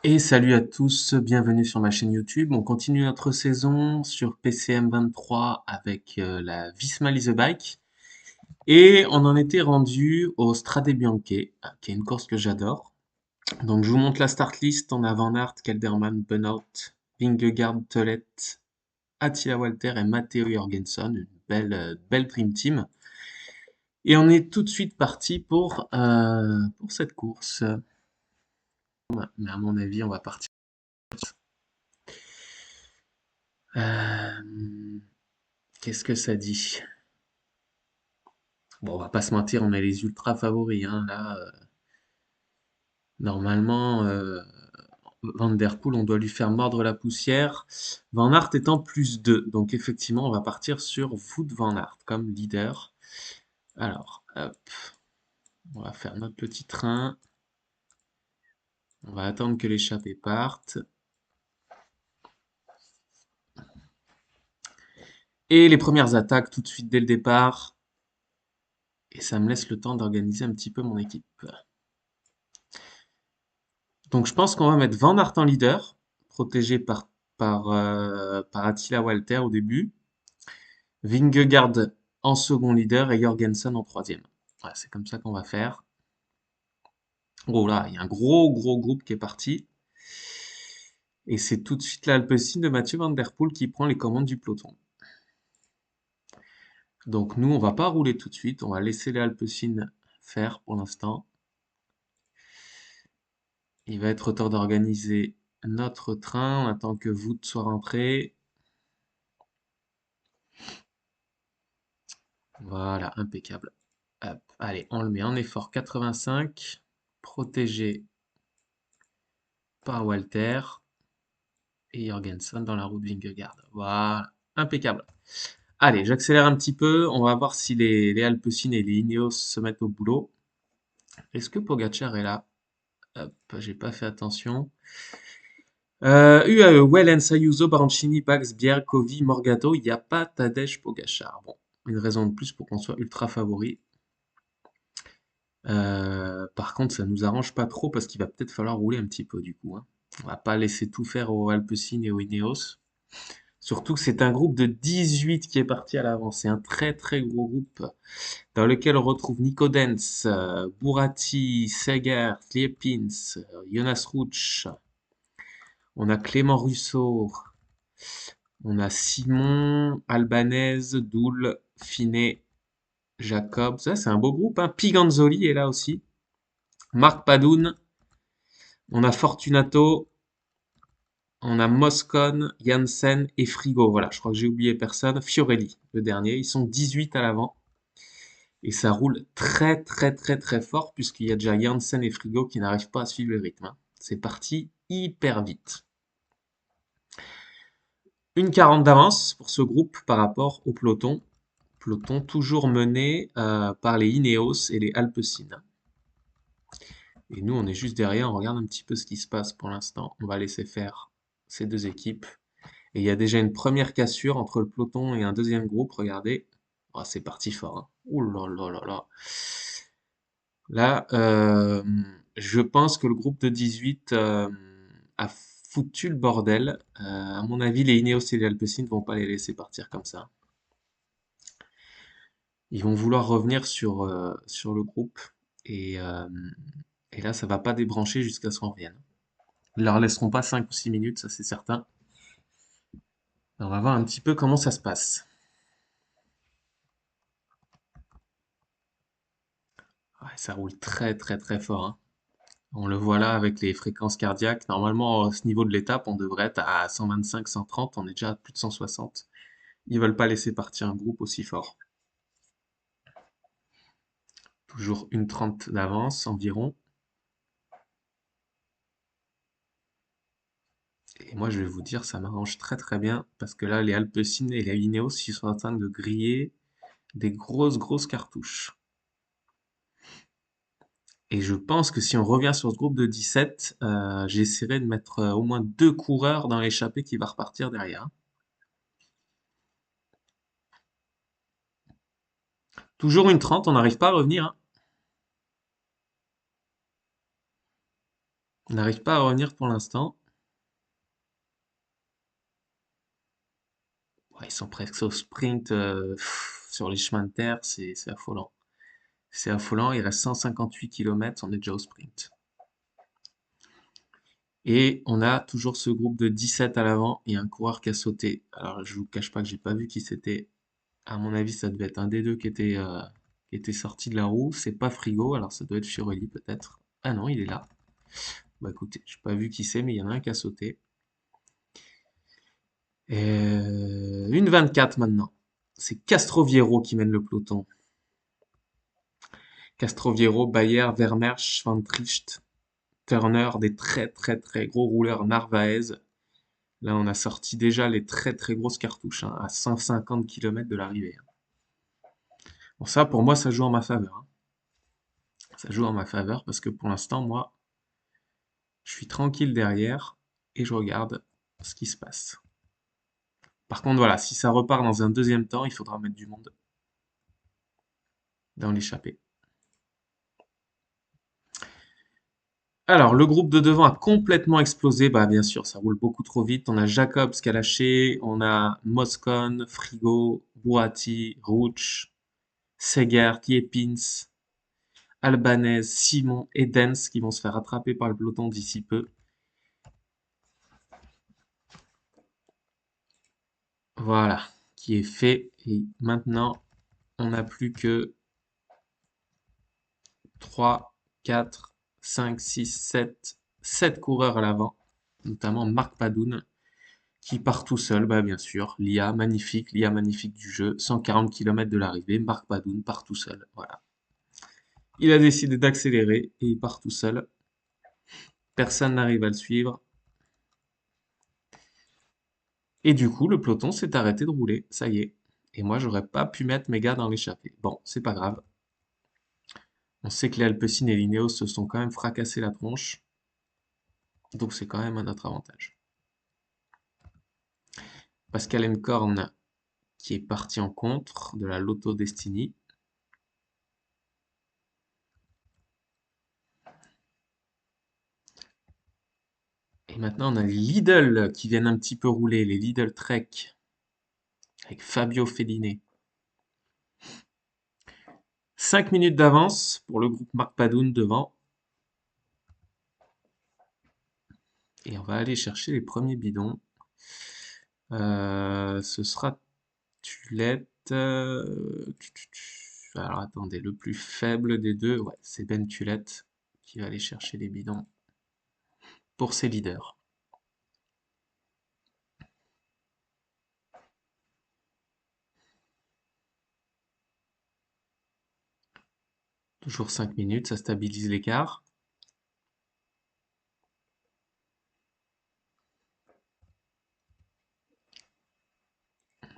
Et salut à tous, bienvenue sur ma chaîne YouTube. On continue notre saison sur PCM23 avec la Visma Lease a Bike. Et on en était rendu au Strade Bianche, qui est une course que j'adore. Donc je vous montre la start list. On a Van Aert, Kelderman, Benoot, Vingegaard, Tollett, Attila Walter et Matteo Jorgensen. Une belle Dream Team. Et on est tout de suite parti pour cette course. Mais à mon avis, on va partir. Euh, Qu'est-ce que ça dit? Bon, on va pas se mentir, on est les ultra favoris, hein. Là, normalement, Van Der Poel, on doit lui faire mordre la poussière. Van Aert étant plus 2. Donc effectivement, on va partir sur Wout Van Aert comme leader. Alors, hop, on va faire notre petit train. On va attendre que l'échappée parte. Et les premières attaques tout de suite dès le départ. Et ça me laisse le temps d'organiser un petit peu mon équipe. Donc je pense qu'on va mettre Van Aert en leader, protégé par Attila Walter au début. Vingegaard en second leader et Jorgensen en troisième. Ouais, c'est comme ça qu'on va faire. Oh là, il y a un gros groupe qui est parti. Et c'est tout de suite l'Alpecin de Mathieu Van Der Poel qui prend les commandes du peloton. Donc nous, on va pas rouler tout de suite, on va laisser l'Alpecin faire pour l'instant. Il va être temps d'organiser notre train, on attend que Wout soit rentré. Voilà, impeccable. Hop, allez, on le met en effort 85, protégé par Walter et Jorgensen dans la roue de Vingegaard. Voilà, impeccable. Allez, j'accélère un petit peu, on va voir si les Alpecin et les Ineos se mettent au boulot. Est-ce que Pogacar est là? Hop, j'ai pas fait attention. UAE, Wellens, Ayuso, Baroncini, Bax, Bjerg, Kovi, Morgado, il n'y a pas Tadej Pogacar. Bon, une raison de plus pour qu'on soit ultra favori. Par contre, ça nous arrange pas trop parce qu'il va peut-être falloir rouler un petit peu du coup, hein. On va pas laisser tout faire aux Alpecin et aux Ineos. Surtout que c'est un groupe de 18 qui est parti à l'avance. C'est un très gros groupe dans lequel on retrouve Nico Dens, Bourati, Seger, Liepins, Jonas Ruch. On a Clément Russo, on a Simon, Albanese, Doul, Finet, Jacob. Ça, c'est un beau groupe, hein. Piganzoli est là aussi. Marc Padoun, on a Fortunato, on a Moscon, Janssen et Frigo. Voilà, je crois que j'ai oublié personne. Fiorelli, le dernier. Ils sont 18 à l'avant. Et ça roule très fort puisqu'il y a déjà Janssen et Frigo qui n'arrivent pas à suivre le rythme, hein. C'est parti hyper vite. Une 40 d'avance pour ce groupe par rapport au peloton. Peloton toujours mené par les Ineos et les Alpecin. Et nous, on est juste derrière, on regarde un petit peu ce qui se passe pour l'instant. On va laisser faire ces deux équipes. Et il y a déjà une première cassure entre le peloton et un deuxième groupe, regardez. Oh, c'est parti fort, hein. Ouh là là là là. Là, je pense que le groupe de 18 a foutu le bordel. À mon avis, les Ineos et les Alpecin ne vont pas les laisser partir comme ça. Ils vont vouloir revenir sur le groupe. Et, euh, et là, ça va pas débrancher jusqu'à ce qu'on revienne. Ils leur laisseront pas 5 ou 6 minutes, ça c'est certain. On va voir un petit peu comment ça se passe. Ouais, ça roule très fort, hein. On le voit là avec les fréquences cardiaques. Normalement, à ce niveau de l'étape, on devrait être à 125, 130. On est déjà à plus de 160. Ils veulent pas laisser partir un groupe aussi fort. Toujours une 30 d'avance environ. Et moi, je vais vous dire, ça m'arrange très bien parce que là, les Alpecin et les Ineos, ils sont en train de griller des grosses cartouches. Et je pense que si on revient sur ce groupe de 17, j'essaierai de mettre au moins deux coureurs dans l'échappée qui va repartir derrière. Toujours une 30, on n'arrive pas à revenir, hein. On n'arrive pas à revenir pour l'instant. Ouais, ils sont presque au sprint sur les chemins de terre, c'est affolant. C'est affolant, il reste 158 km, on est déjà au sprint. Et on a toujours ce groupe de 17 à l'avant et un coureur qui a sauté. Alors je vous cache pas que j'ai pas vu qui c'était. À mon avis, ça devait être un des deux qui était sorti de la roue. C'est pas Frigo, alors ça doit être Fiorelli peut-être. Ah non, il est là. Bah écoutez, j'ai pas vu qui c'est, mais il y en a un qui a sauté. Une 24 maintenant. C'est Castroviero qui mène le peloton. Castroviero, Bayer, Vermersch, Van Tricht, Turner, des très très très gros rouleurs Narvaez. Là, on a sorti déjà les très très grosses cartouches, hein, à 150 km de l'arrivée, hein. Bon, ça, pour moi, ça joue en ma faveur, hein. Ça joue en ma faveur parce que pour l'instant, moi, je suis tranquille derrière et je regarde ce qui se passe. Par contre, voilà, si ça repart dans un deuxième temps, il faudra mettre du monde dans l'échappée. Alors, le groupe de devant a complètement explosé. Bah, bien sûr, ça roule beaucoup trop vite. On a Jacobs qui a lâché, on a Moscon, Frigo, Buatti, Rouch, Seger, Tiepins, Albanese, Simon et Dens qui vont se faire attraper par le peloton d'ici peu. Voilà, qui est fait. Et maintenant, on n'a plus que 3, 4, 5, 6, 7, 7 coureurs à l'avant, notamment Marc Padoun, qui part tout seul, bah bien sûr. L'IA magnifique du jeu, 140 km de l'arrivée, Marc Padoun part tout seul. Voilà. Il a décidé d'accélérer et il part tout seul. Personne n'arrive à le suivre. Et du coup, le peloton s'est arrêté de rouler. Ça y est. Et moi, j'aurais pas pu mettre mes gars dans l'échappée. Bon, c'est pas grave. On sait que les Alpecin et l'Ineos se sont quand même fracassés la tronche. Donc c'est quand même à notre avantage. Pascal Encorn qui est parti en contre de la Lotto Destiny. Et maintenant, on a les Lidl qui viennent un petit peu rouler, les Lidl Trek, avec Fabio Fellini. 5 minutes d'avance pour le groupe Marc Padoun devant. Et on va aller chercher les premiers bidons. Ce sera Tulette. Alors attendez, le plus faible des deux, ouais, c'est Ben Tulette qui va aller chercher les bidons pour ses leaders. Toujours 5 minutes, ça stabilise l'écart.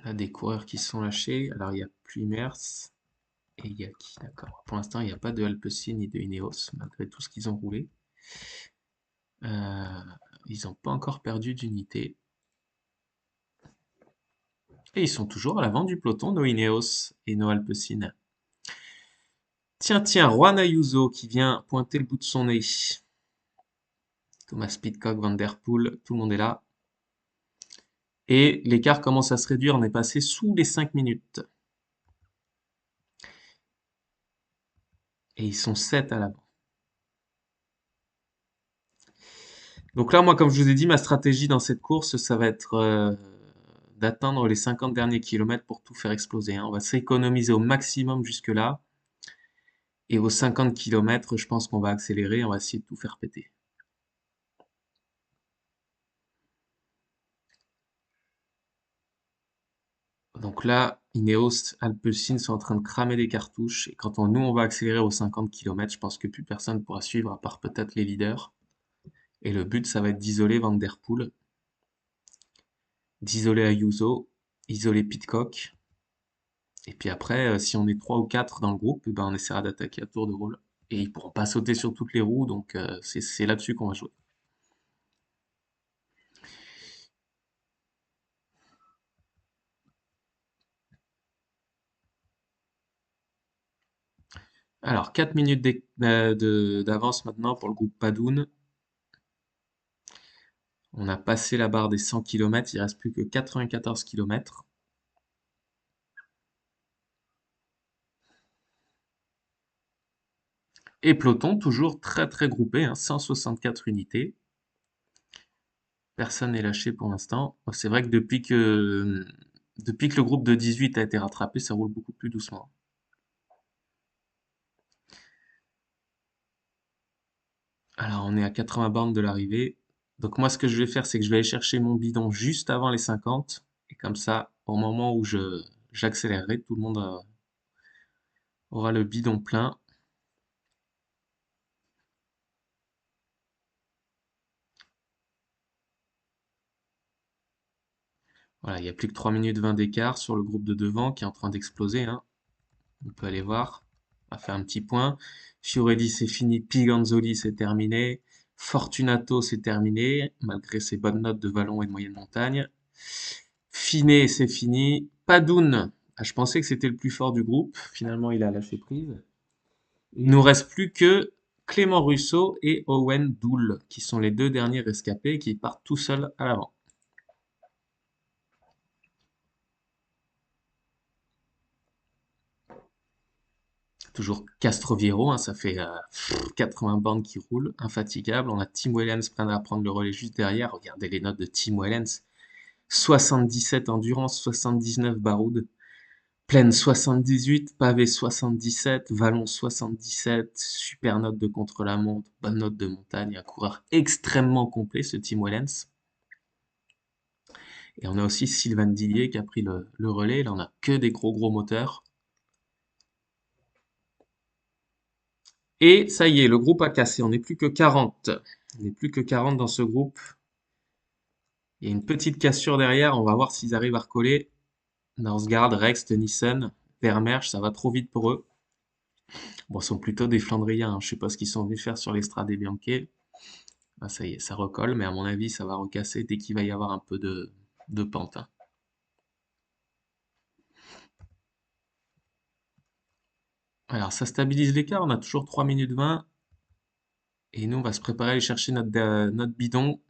On a des coureurs qui sont lâchés. Alors il y a Pluimers et il y a qui, d'accord. Pour l'instant, il n'y a pas de Alpecin ni de Ineos, malgré tout ce qu'ils ont roulé. Euh, ils n'ont pas encore perdu d'unité. Et ils sont toujours à l'avant du peloton, nos Ineos et nos Alpecin. Tiens, tiens, Juan Ayuso qui vient pointer le bout de son nez. Thomas Pidcock, Van Der Poel, tout le monde est là. Et l'écart commence à se réduire, on est passé sous les 5 minutes. Et ils sont 7 à l'avant. Donc là, moi, comme je vous ai dit, ma stratégie dans cette course, ça va être d'atteindre les 50 derniers kilomètres pour tout faire exploser, hein. On va s'économiser au maximum jusque-là. Et aux 50 kilomètres, je pense qu'on va accélérer, on va essayer de tout faire péter. Donc là, Ineos, Alpecin sont en train de cramer des cartouches. Et quand nous, on va accélérer aux 50 kilomètres, je pense que plus personne ne pourra suivre, à part peut-être les leaders. Et le but, ça va être d'isoler Van Der Poel, d'isoler Ayuso, isoler Pidcock. Et puis après, si on est 3 ou 4 dans le groupe, eh ben, on essaiera d'attaquer à tour de rôle. Et ils pourront pas sauter sur toutes les roues, donc c'est là-dessus qu'on va jouer. Alors, 4 minutes d'avance maintenant pour le groupe Padoun. On a passé la barre des 100 km, il reste plus que 94 km. Et peloton, toujours très très groupé, hein, 164 unités. Personne n'est lâché pour l'instant. C'est vrai que depuis que le groupe de 18 a été rattrapé, ça roule beaucoup plus doucement. Alors, on est à 80 bornes de l'arrivée. Donc moi, ce que je vais faire, c'est que je vais aller chercher mon bidon juste avant les 50. Et comme ça, au moment où j'accélérerai, tout le monde aura le bidon plein. Voilà, il n'y a plus que 3 minutes 20 d'écart sur le groupe de devant qui est en train d'exploser, hein. On peut aller voir. On va faire un petit point. Fiorelli, c'est fini. Piganzoli, c'est terminé. Fortunato, c'est terminé, malgré ses bonnes notes de vallon et de moyenne montagne. Finet, c'est fini. Padoun, je pensais que c'était le plus fort du groupe. Finalement, il a lâché prise. Il nous reste plus que Clément Russo et Owen Doul, qui sont les deux derniers rescapés qui partent tout seuls à l'avant. Toujours Castroviero, hein, ça fait 80 bandes qui roulent, infatigable. On a Tim Wellens prêt à prendre le relais juste derrière. Regardez les notes de Tim Wellens. 77 endurance, 79 baroud. Plaine 78, pavé 77, vallon 77, super note de contre-la-montre, bonne note de montagne, un coureur extrêmement complet ce Tim Wellens. Et on a aussi Sylvain Dillier qui a pris le relais, là on a que des gros moteurs. Et ça y est, le groupe a cassé, on n'est plus que 40. On n'est plus que 40 dans ce groupe. Il y a une petite cassure derrière, on va voir s'ils arrivent à recoller. Norsgaard, Rex, Tennyson, Vermeersch, ça va trop vite pour eux. Bon, ce sont plutôt des Flandriens, hein. Je sais pas ce qu'ils sont venus faire sur l'Estrade Bianche. Ah, ça y est, ça recolle, mais à mon avis, ça va recasser dès qu'il va y avoir un peu de pente, hein. Alors, ça stabilise l'écart, on a toujours 3 minutes 20. Et nous, on va se préparer à aller chercher notre bidon.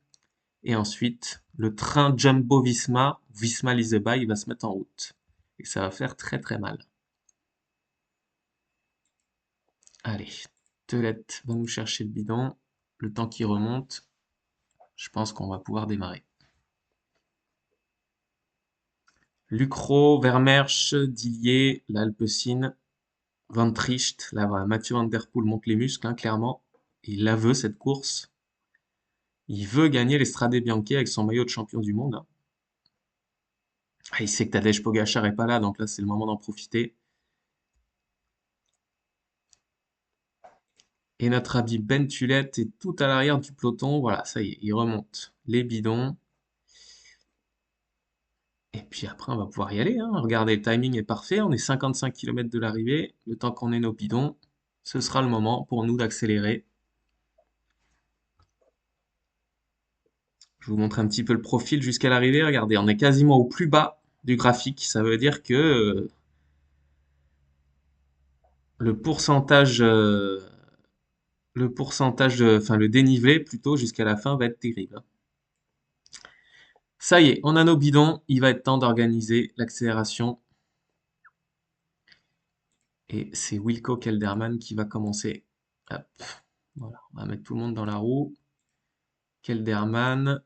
Et ensuite, le train Jumbo Visma, Visma Liseba, il va se mettre en route. Et ça va faire très très mal. Allez, Telette va nous chercher le bidon. Le temps qui remonte, je pense qu'on va pouvoir démarrer. Lucro, Vermeersch, Dillier, l'Alpecin, Van Tricht, là, voilà, Mathieu Van Der Poel monte les muscles, hein, clairement. Il la veut, cette course. Il veut gagner l'Estrade Bianche avec son maillot de champion du monde, hein. Ah, il sait que Tadej Pogacar est pas là, donc là, c'est le moment d'en profiter. Et notre ami Ben Tulette est tout à l'arrière du peloton. Voilà, ça y est, il remonte les bidons. Et puis après, on va pouvoir y aller, hein. Regardez, le timing est parfait. On est 55 km de l'arrivée. Le temps qu'on ait nos bidons, ce sera le moment pour nous d'accélérer. Je vous montre un petit peu le profil jusqu'à l'arrivée. Regardez, on est quasiment au plus bas du graphique. Ça veut dire que le pourcentage, enfin le dénivelé plutôt jusqu'à la fin va être terrible, hein. Ça y est, on a nos bidons. Il va être temps d'organiser l'accélération. Et c'est Wilco Kelderman qui va commencer. Hop, voilà, on va mettre tout le monde dans la roue. Kelderman,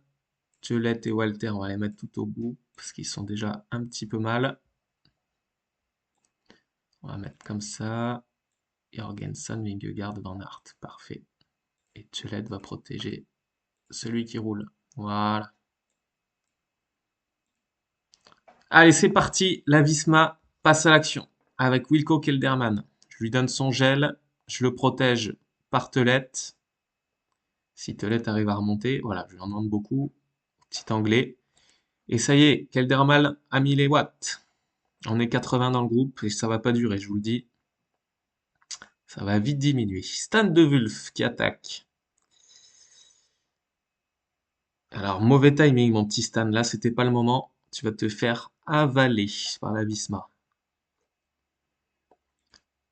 Tiolet et Walter, on va les mettre tout au bout parce qu'ils sont déjà un petit peu mal. On va mettre comme ça. Jorgensen, Vingegaard, Van Aert. Parfait. Et Tiolet va protéger celui qui roule. Voilà. Allez, c'est parti. La Visma passe à l'action avec Wilco Kelderman. Je lui donne son gel. Je le protège par Telette. Si Telette arrive à remonter, voilà, je lui en demande beaucoup. Petit anglais. Et ça y est, Kelderman a mis les watts. On est 80 dans le groupe et ça va pas durer, je vous le dis. Ça va vite diminuer. Stan de Wulf qui attaque. Alors, mauvais timing, mon petit Stan. Là, c'était pas le moment. Tu vas te faire avaler par la Visma.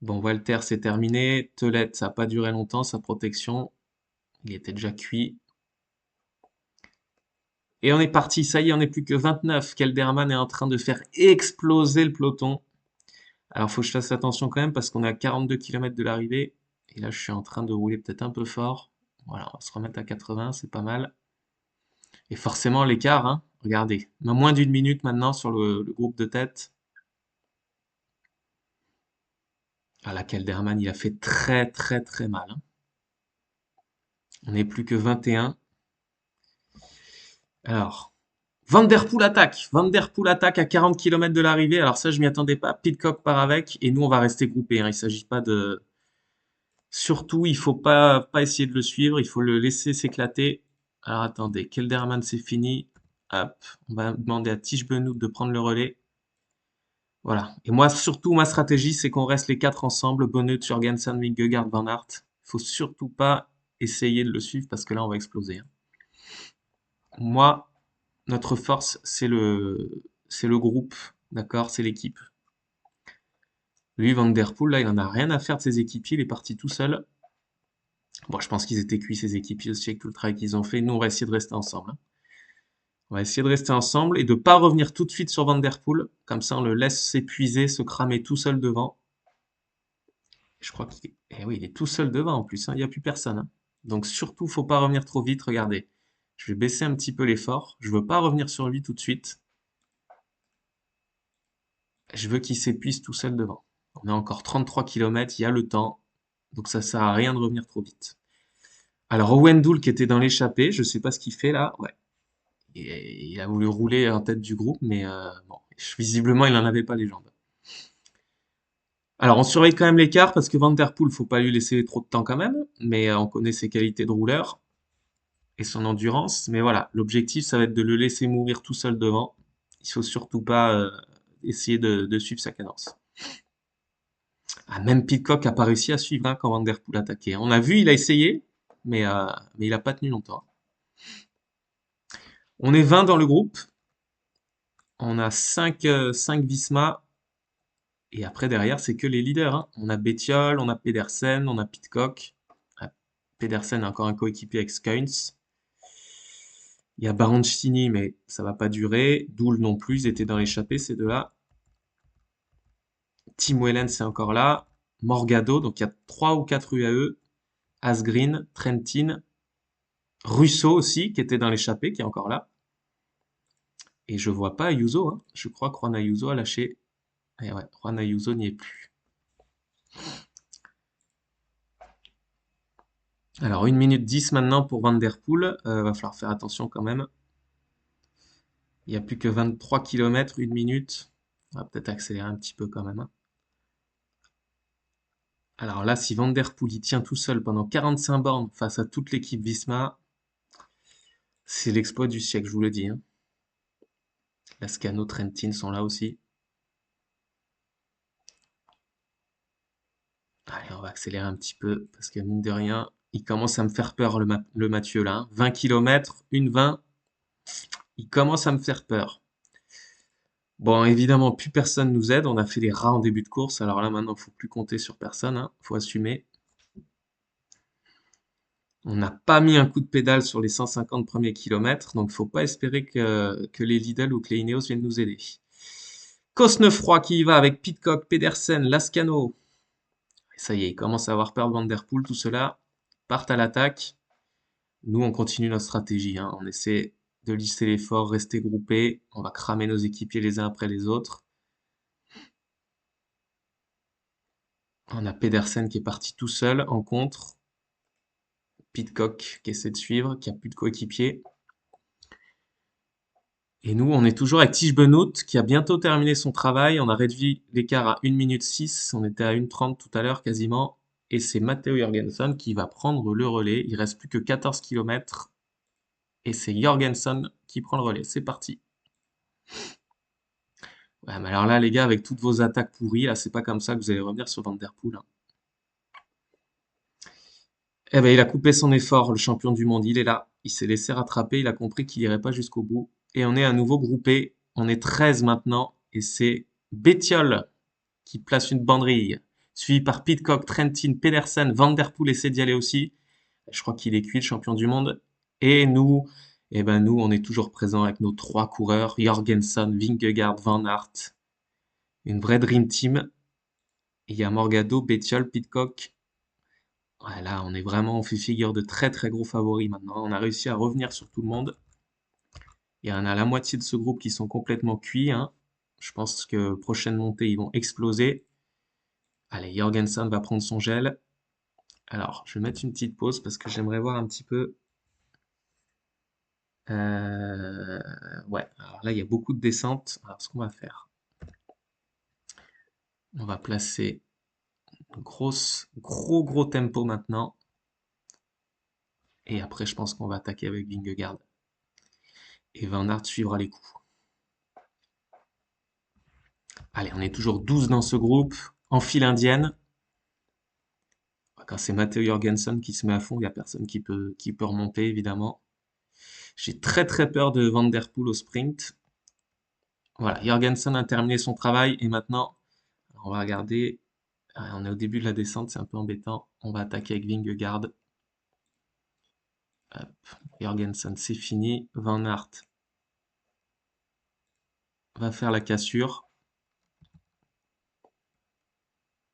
Bon, Walter, c'est terminé. Telette, ça n'a pas duré longtemps, sa protection. Il était déjà cuit. Et on est parti, ça y est, on n'est plus que 29. Kelderman est en train de faire exploser le peloton. Alors, faut que je fasse attention quand même parce qu'on est à 42 km de l'arrivée. Et là, je suis en train de rouler peut-être un peu fort. Voilà, on va se remettre à 80, c'est pas mal. Et forcément, l'écart, hein, regardez, on a moins d'une minute maintenant sur le groupe de tête. Ah, la Kelderman, il a fait très très très mal, hein. On n'est plus que 21. Alors, Van Der Poel attaque. Van Der Poel attaque à 40 km de l'arrivée. Alors ça, je m'y attendais pas. Pidcock part avec et nous, on va rester groupés, hein. Il s'agit pas de... Surtout, il faut pas essayer de le suivre. Il faut le laisser s'éclater. Alors attendez, Kelderman, c'est fini. Hop, on va demander à Tish Benoît de prendre le relais. Voilà. Et moi, surtout, ma stratégie, c'est qu'on reste les quatre ensemble. Bonnut, Jorgensen, Vingegaard, Van Aert. Il faut surtout pas essayer de le suivre parce que là, on va exploser, hein. Moi, notre force, c'est le groupe, d'accord? C'est l'équipe. Lui, Van Der Poel, là, il en a rien à faire de ses équipiers, il est parti tout seul. Bon, je pense qu'ils étaient cuits, ses équipiers aussi, avec tout le travail qu'ils ont fait. Nous, on va essayer de rester ensemble, hein. On va essayer de rester ensemble et de pas revenir tout de suite sur Van Der Poel. Comme ça, on le laisse s'épuiser, se cramer tout seul devant. Je crois qu'il est... Eh oui, il est tout seul devant en plus, hein, il n'y a plus personne, hein. Donc surtout, faut pas revenir trop vite. Regardez, je vais baisser un petit peu l'effort. Je veux pas revenir sur lui tout de suite. Je veux qu'il s'épuise tout seul devant. On a encore 33 km, il y a le temps. Donc ça sert à rien de revenir trop vite. Alors Owen Doul qui était dans l'échappée, je sais pas ce qu'il fait là. Ouais. Et il a voulu rouler en tête du groupe, mais bon, visiblement il n'en avait pas les jambes. Alors on surveille quand même l'écart parce que Van Der Poel, faut pas lui laisser trop de temps quand même, mais on connaît ses qualités de rouleur et son endurance. Mais voilà, l'objectif ça va être de le laisser mourir tout seul devant. Il faut surtout pas essayer de suivre sa cadence. Ah, même Pidcock a pas réussi à suivre, hein, quand Van Der Poel attaquait. On a vu, il a essayé, mais il a pas tenu longtemps. On est 20 dans le groupe. On a 5 Visma. Et après, derrière, c'est que les leaders, hein. On a Bettiol, on a Pedersen, on a Pidcock. Ah, Pedersen a encore un coéquipier avec Skuins. Il y a Baroncini, mais ça va pas durer. Doul non plus, ils étaient dans l'échappée, ces deux-là. Tim Wellens, c'est encore là. Morgado, donc il y a 3 ou 4 UAE. Asgreen, Trentin, Russo aussi, qui était dans l'échappée, qui est encore là. Et je vois pas Ayuso, hein. Je crois que Juan Ayuso a lâché. Et ouais, Juan Ayuso n'y est plus. Alors, 1 minute 10 maintenant pour Van Der Poel. Va falloir faire attention quand même. Il n'y a plus que 23 km, 1 minute. On va peut-être accélérer un petit peu quand même, hein. Alors là, si Van Der Poel y tient tout seul pendant 45 bornes face à toute l'équipe Visma, c'est l'exploit du siècle, je vous le dis, hein. Lascano, Trentin sont là aussi. Allez, on va accélérer un petit peu, parce que mine de rien, il commence à me faire peur le Mathieu là, hein. 20 km, 1,20, il commence à me faire peur. Bon, évidemment, plus personne nous aide, on a fait les rats en début de course, alors là maintenant, il faut plus compter sur personne, hein. Faut assumer. On n'a pas mis un coup de pédale sur les 150 premiers kilomètres, donc faut pas espérer que les Lidl ou que les Ineos viennent nous aider. Cosnefroy qui y va avec Pidcock, Pedersen, Lascano. Et ça y est, il commence à avoir peur de Van Der Poel, tout cela. Partent à l'attaque. Nous, on continue notre stratégie, hein. On essaie de lisser l'effort, rester groupés. On va cramer nos équipiers les uns après les autres. On a Pedersen qui est parti tout seul en contre. Pidcock qui essaie de suivre, qui a plus de coéquipier. Et nous, on est toujours avec Tige Benoît qui a bientôt terminé son travail. On a réduit l'écart à 1 minute 6. On était à 1:30 tout à l'heure quasiment. Et c'est Matteo Jorgensen qui va prendre le relais. Il reste plus que 14 km. Et c'est Jorgensen qui prend le relais. C'est parti. Ouais, mais alors là, les gars, avec toutes vos attaques pourries, là, c'est pas comme ça que vous allez revenir sur Van Der Poel, hein. Eh ben, il a coupé son effort, le champion du monde, il est là. Il s'est laissé rattraper, il a compris qu'il irait pas jusqu'au bout. Et on est à nouveau groupé. On est 13 maintenant. Et c'est Bettiol qui place une banderille, suivi par Pidcock, Trentin, Pedersen, Van Der Poel essaie d'y aller aussi. Je crois qu'il est cuit, le champion du monde. Et nous, Et ben nous, on est toujours présents avec nos 3 coureurs, Jorgensen, Vingegaard, Van Aert. Une vraie dream team. Il y a Morgado, Bettiol, Pidcock. Ouais, là, on fait figure de très très gros favoris maintenant. On a réussi à revenir sur tout le monde. Il y en a la moitié de ce groupe qui sont complètement cuits, hein. Je pense que prochaine montée, ils vont exploser. Allez, Jorgensen va prendre son gel. Alors, je vais mettre une petite pause parce que j'aimerais voir un petit peu. Euh, Ouais, alors là, il y a beaucoup de descentes. Alors, ce qu'on va faire, on va placer un gros tempo maintenant. Et après, je pense qu'on va attaquer avec Vingegaard. Et Van Aert suivra les coups. Allez, on est toujours 12 dans ce groupe. En file indienne. Quand c'est Matteo Jorgensen qui se met à fond, il n'y a personne qui peut remonter, évidemment. J'ai très peur de Van Der Poel au sprint. Voilà, Jorgensen a terminé son travail et maintenant, on va regarder. On est au début de la descente, c'est un peu embêtant. On va attaquer avec Vingegaard. Hop, Jorgensen, c'est fini. Van Aert va faire la cassure.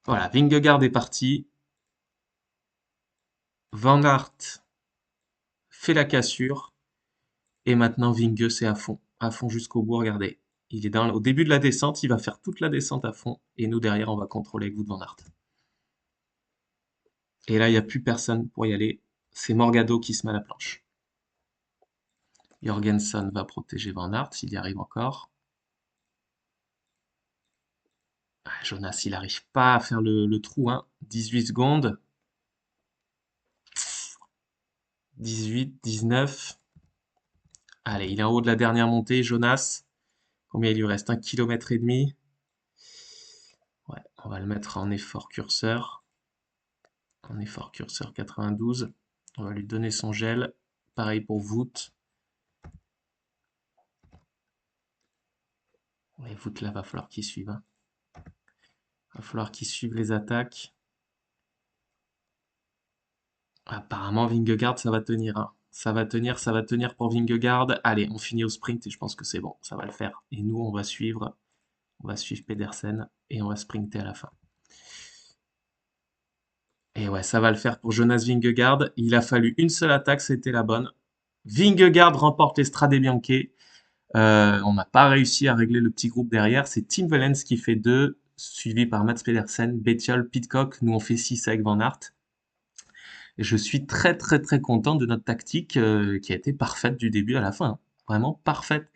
Voilà, Vingegaard est parti. Van Aert fait la cassure. Et maintenant, Vinge, c'est à fond jusqu'au bout. Regardez, il est au début de la descente, il va faire toute la descente à fond. Et nous, derrière, on va contrôler avec Wout van Aert. Et là, il n'y a plus personne pour y aller. C'est Morgado qui se met à la planche. Jorgensen va protéger Van Aert, s'il y arrive encore. Ah, Jonas, il n'arrive pas à faire le trou, hein. 18 secondes. 18, 19. Allez, il est en haut de la dernière montée, Jonas. Combien il lui reste? 1,5 km. Ouais, on va le mettre en effort curseur. En effort curseur 92. On va lui donner son gel. Pareil pour Wout. Et Wout, là, va falloir qu'il suive, hein. Va falloir qu'il suive les attaques. Apparemment, Vingegaard, ça va tenir, hein. Ça va tenir pour Vingegaard. Allez, on finit au sprint et je pense que c'est bon, ça va le faire. Et nous, on va suivre Pedersen et on va sprinter à la fin. Et ouais, ça va le faire pour Jonas Vingegaard. Il a fallu une seule attaque, c'était la bonne. Vingegaard remporte l'Estrade Bianche. On n'a pas réussi à régler le petit groupe derrière. C'est Tim Wellens qui fait 2, suivi par Mats Pedersen, Bettiol, Pidcock. Nous, on fait 6 avec Van Aert. Et je suis très content de notre tactique qui a été parfaite du début à la fin, hein. Vraiment parfaite.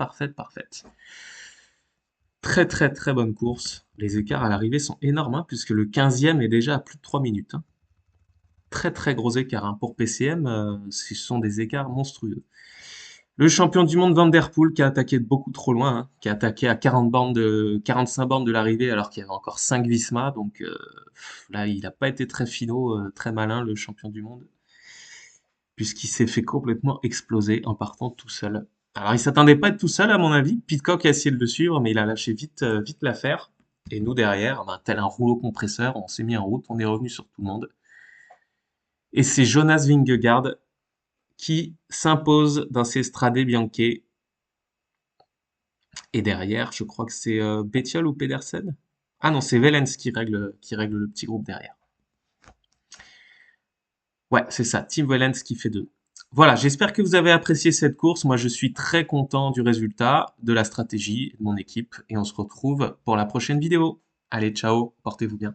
Très bonne course. Les écarts à l'arrivée sont énormes, hein, puisque le 15e est déjà à plus de 3 minutes, hein. Très gros écarts, hein. Pour PCM, ce sont des écarts monstrueux. Le champion du monde Van Der Poel qui a attaqué de beaucoup trop loin, hein, qui a attaqué à 45 bornes de l'arrivée alors qu'il y avait encore 5 Visma. Donc là, il n'a pas été très finot, très malin, le champion du monde, puisqu'il s'est fait complètement exploser en partant tout seul. Alors il s'attendait pas à être tout seul à mon avis. Pidcock a essayé de le suivre, mais il a lâché vite l'affaire. Et nous derrière, ben, tel un rouleau compresseur, on s'est mis en route, on est revenu sur tout le monde. Et c'est Jonas Vingegaard qui s'impose dans ces Strade Bianche. Et derrière, je crois que c'est Bettiol ou Pedersen. Ah non, c'est Wellens qui règle le petit groupe derrière. Ouais, c'est ça, Tim Wellens qui fait 2. Voilà, j'espère que vous avez apprécié cette course. Moi, je suis très content du résultat, de la stratégie de mon équipe. Et on se retrouve pour la prochaine vidéo. Allez, ciao, portez-vous bien.